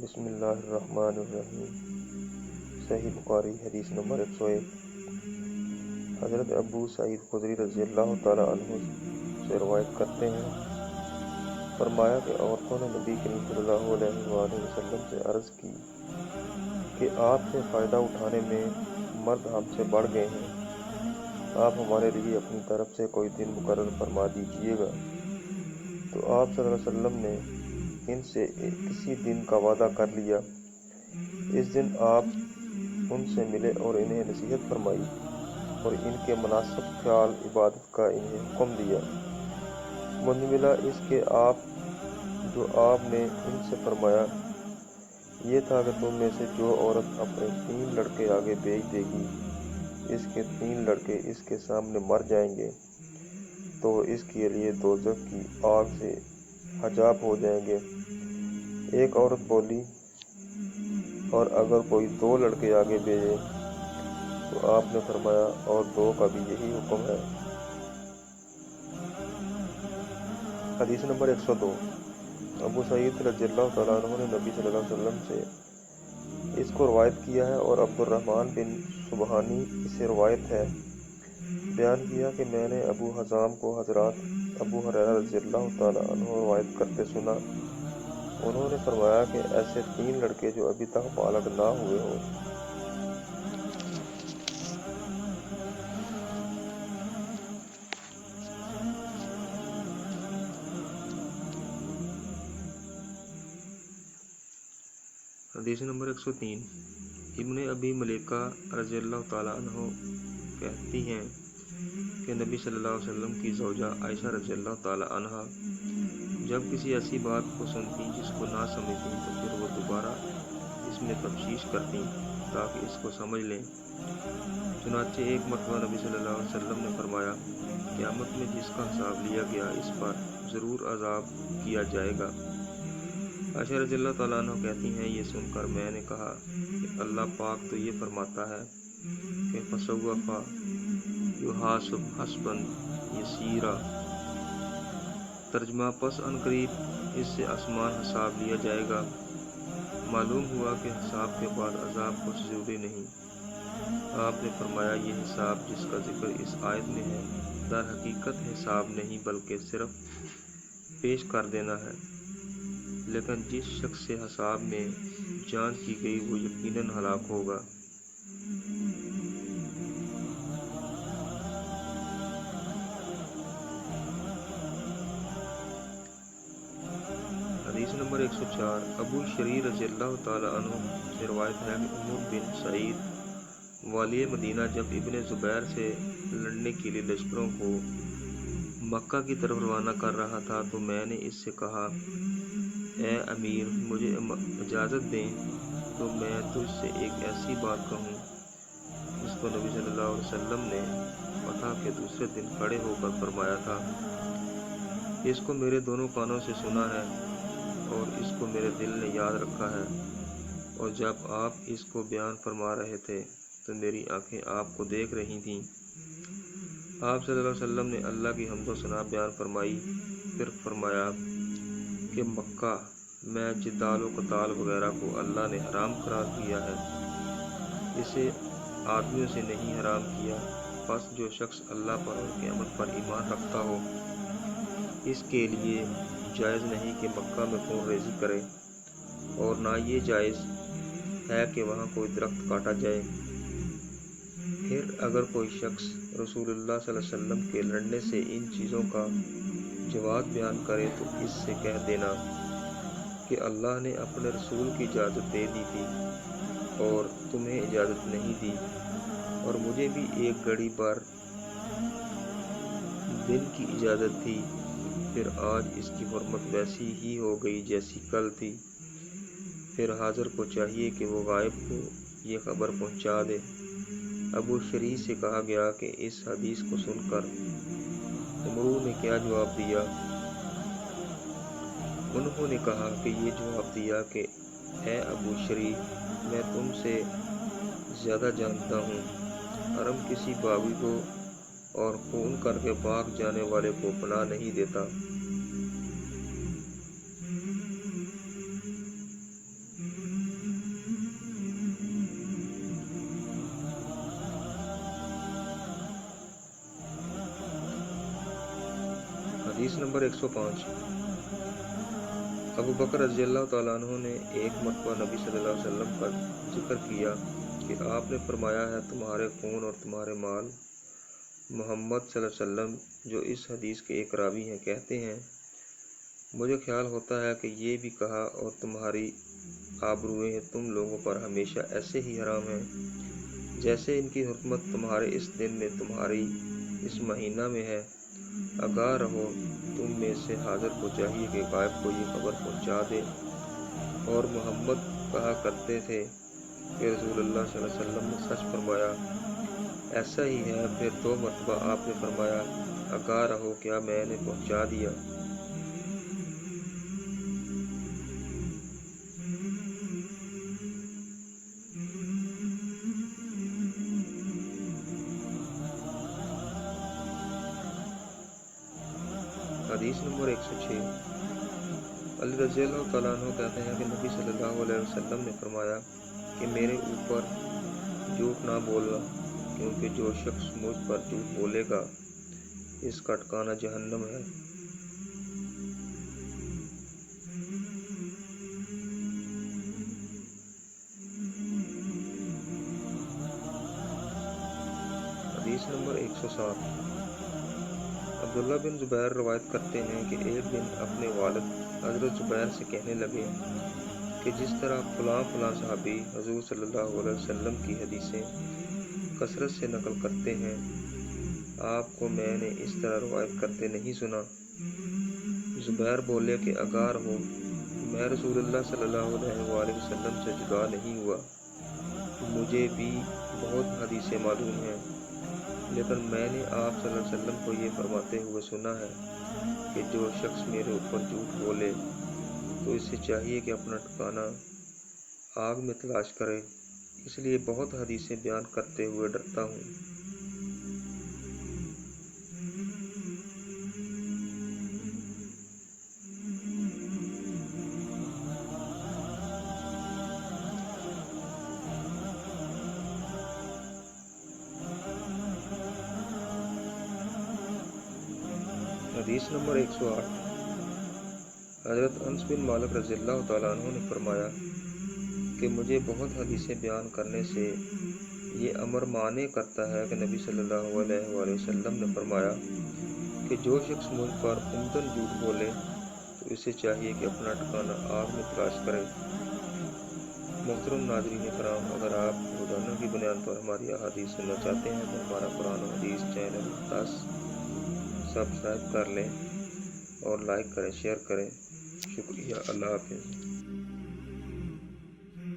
بسم اللہ الرحمن الرحیم۔ صحیح بخاری حدیث نمبر 101۔ حضرت ابو سعید خدری رضی اللہ تعالیٰ عنہ سے روایت کرتے ہیں، فرمایا کہ عورتوں نے نبی کریم صلی اللہ علیہ وآلہ وسلم سے عرض کی کہ آپ سے فائدہ اٹھانے میں مرد ہم سے بڑھ گئے ہیں، آپ ہمارے لیے اپنی طرف سے کوئی دن مقرر فرما دیجیے گا۔ تو آپ صلی اللہ علیہ وسلم نے ان سے کسی دن کا وعدہ کر لیا۔ اس دن آپ ان سے ملے اور انہیں نصیحت فرمائی اور ان کے مناسب خیال عبادت کا انہیں حکم دیا۔ مجھ ملا اس کے جو آپ نے ان سے فرمایا یہ تھا کہ تم میں سے جو عورت اپنے 3 لڑکے آگے بھیج دے گی، اس کے 3 لڑکے اس کے سامنے مر جائیں گے تو اس کے لیے دوزخ کی آگ سے حجاب ہو جائیں گے۔ ایک عورت بولی، اور اگر کوئی 2 لڑکے آگے بھیجے؟ تو آپ نے فرمایا، اور 2 کا بھی یہی حکم ہے۔ حدیث نمبر 102۔ ابو سعید رضی اللہ تعالیٰ عنہ نے نبی صلی اللہ علیہ وسلم سے اس کو روایت کیا ہے، اور عبد الرحمن بن سبحانی اسے روایت ہے، بیان کیا کہ میں نے ابو حزام کو حضرت ابو ہریرہ رضی اللہ تعالیٰ عنہ روایت کرتے سنا۔ انہوں نے فرمایا کہ ایسے 3 لڑکے جو ابھی تک بالغ نہ ہوئے ہوں۔ حدیث نمبر 103۔ ابن ابی ملیکہ رضی اللہ تعالیٰ عنہ کہتی ہیں کہ نبی صلی اللہ علیہ وسلم کی زوجہ عائشہ رضی اللہ تعالیٰ عنہ جب کسی ایسی بات کو سنتی جس کو نہ سمجھتی تو پھر وہ دوبارہ اس میں تفصیل کرتی تاکہ اس کو سمجھ لیں۔ چنانچہ ایک مرتبہ نبی صلی اللہ علیہ وسلم نے فرمایا، قیامت میں جس کا حساب لیا گیا اس پر ضرور عذاب کیا جائے گا۔ عائشہ رضی اللہ تعالیٰ عنہ کہتی ہیں، یہ سن کر میں نے کہا کہ اللہ پاک تو یہ فرماتا ہے کہ فَسَوْفَ يُحَاسَبُ حَسْبًا يَسِيرًا۔ ترجمہ، پس ان قریب اس سے آسان حساب لیا جائے گا۔ معلوم ہوا کہ حساب کے بعد عذاب کچھ ضروری نہیں۔ آپ نے فرمایا، یہ حساب جس کا ذکر اس آیت میں ہے در حقیقت حساب نہیں بلکہ صرف پیش کر دینا ہے، لیکن جس شخص سے حساب میں جانچ کی گئی وہ یقیناً ہلاک ہوگا۔ حدیث نمبر 104۔ ابو شریح رضی اللہ تعالیٰ عنہ سے روایت ہے کہ عمر بن سعید والی مدینہ جب ابن زبیر سے لڑنے کے لیے لشکروں کو مکہ کی طرف روانہ کر رہا تھا تو میں نے اس سے کہا، اے امیر، مجھے اجازت دیں تو میں تجھ سے ایک ایسی بات کہوں جس کو نبی صلی اللہ علیہ وسلم نے فتح کے دوسرے دن کھڑے ہو کر فرمایا تھا۔ اس کو میرے دونوں کانوں سے سنا ہے اور اس کو میرے دل نے یاد رکھا ہے، اور جب آپ اس کو بیان فرما رہے تھے تو میری آنکھیں آپ کو دیکھ رہی تھیں۔ آپ صلی اللہ علیہ وسلم نے اللہ کی حمد و ثنا بیان فرمائی، پھر فرمایا کہ مکہ میں جدال و قتال وغیرہ کو اللہ نے حرام قرار دیا ہے، اسے آدمیوں سے نہیں حرام کیا، پس جو شخص اللہ پر اور قیامت پر ایمان رکھتا ہو اس کے لیے جائز نہیں کہ مکہ میں خون ریزی کرے، اور نہ یہ جائز ہے کہ وہاں کوئی درخت کاٹا جائے۔ پھر اگر کوئی شخص رسول اللہ صلی اللہ علیہ وسلم کے لڑنے سے ان چیزوں کا جواز بیان کرے تو اس سے کہہ دینا کہ اللہ نے اپنے رسول کی اجازت دے دی تھی اور تمہیں اجازت نہیں دی، اور مجھے بھی ایک گھڑی بھر دن کی اجازت تھی، پھر آج اس کی حرمت ویسی ہی ہو گئی جیسی کل تھی۔ پھر حاضر کو چاہیے کہ وہ غائب کو یہ خبر پہنچا دے۔ ابو شریح سے کہا گیا کہ اس حدیث کو سن کر عمرو نے کیا جواب دیا؟ انہوں نے کہا کہ یہ جواب دیا کہ اے ابو شریح، میں تم سے زیادہ جانتا ہوں، حرم کسی باغی کو اور خون کر کے بھاگ جانے والے کو پناہ نہیں دیتا۔ حدیث نمبر 105۔ ابو بکر رضی اللہ تعالیٰ عنہ نے ایک مرتبہ نبی صلی اللہ علیہ وسلم کا ذکر کیا کہ آپ نے فرمایا ہے تمہارے خون اور تمہارے مال۔ محمد صلی اللہ علیہ وسلم جو اس حدیث کے ایک راوی ہیں کہتے ہیں مجھے خیال ہوتا ہے کہ یہ بھی کہا اور تمہاری آبروئیں تم لوگوں پر ہمیشہ ایسے ہی حرام ہیں جیسے ان کی حرمت تمہارے اس دن میں تمہاری اس مہینہ میں ہے۔ آگاہ رہو تم میں سے حاضر کو چاہیے کہ غائب کو یہ خبر پہنچا دے۔ اور محمد کہا کرتے تھے کہ رسول اللہ صلی اللہ علیہ وسلم نے سچ فرمایا، ایسا ہی ہے۔ پھر 2 مرتبہ آپ نے فرمایا آگاہ رہو کیا میں نے پہنچا دیا۔ حدیث نمبر 106۔ علی رضی اللہ تعالیٰ عنہ کہتے ہیں کہ نبی صلی اللہ علیہ وسلم نے فرمایا کہ میرے اوپر جھوٹ نہ بولنا، کیونکہ جو شخص مجھ پر جھوٹ بولے گا اس کا ٹھکانہ جہنم ہے۔ حدیث نمبر 107۔ عبداللہ بن زبیر روایت کرتے ہیں کہ ایک دن اپنے والد حضرت زبیر سے کہنے لگے کہ جس طرح فلاں فلاں صحابی حضور صلی اللہ علیہ وسلم کی حدیثیں کثرت سے نقل کرتے ہیں، آپ کو میں نے اس طرح روایت کرتے نہیں سنا۔ زبیر بولے کہ آگاہ رہو، میں رسول اللہ صلی اللہ علیہ وآلہ وسلم سے جدا نہیں ہوا، مجھے بھی بہت حدیثیں معلوم ہیں، لیکن میں نے آپ صلی اللہ علیہ وسلم کو یہ فرماتے ہوئے سنا ہے کہ جو شخص میرے اوپر جھوٹ بولے تو اسے چاہیے کہ اپنا ٹھکانہ آگ میں تلاش کرے، اس لیے بہت حدیثیں بیان کرتے ہوئے ڈرتا ہوں۔ حدیث نمبر 108۔ حضرت انس بن مالک رضی اللہ تعالیٰ عنہ نے فرمایا کہ مجھے بہت حدیثیں بیان کرنے سے یہ امر مانے کرتا ہے کہ نبی صلی اللہ علیہ وآلہ وسلم نے فرمایا کہ جو شخص مجھ پر عمدن جھوٹ بولے تو اسے چاہیے کہ اپنا ٹھکانہ آگ میں تلاش کرے۔ محترم ناظرین کرام، اگر آپ روزانہ کی بنیاد پر ہماری احادیث سننا چاہتے ہیں تو ہمارا قرآن و حدیث چینل 10 سبسکرائب کر لیں اور لائک کریں، شیئر کریں۔ شکریہ، اللہ حافظ۔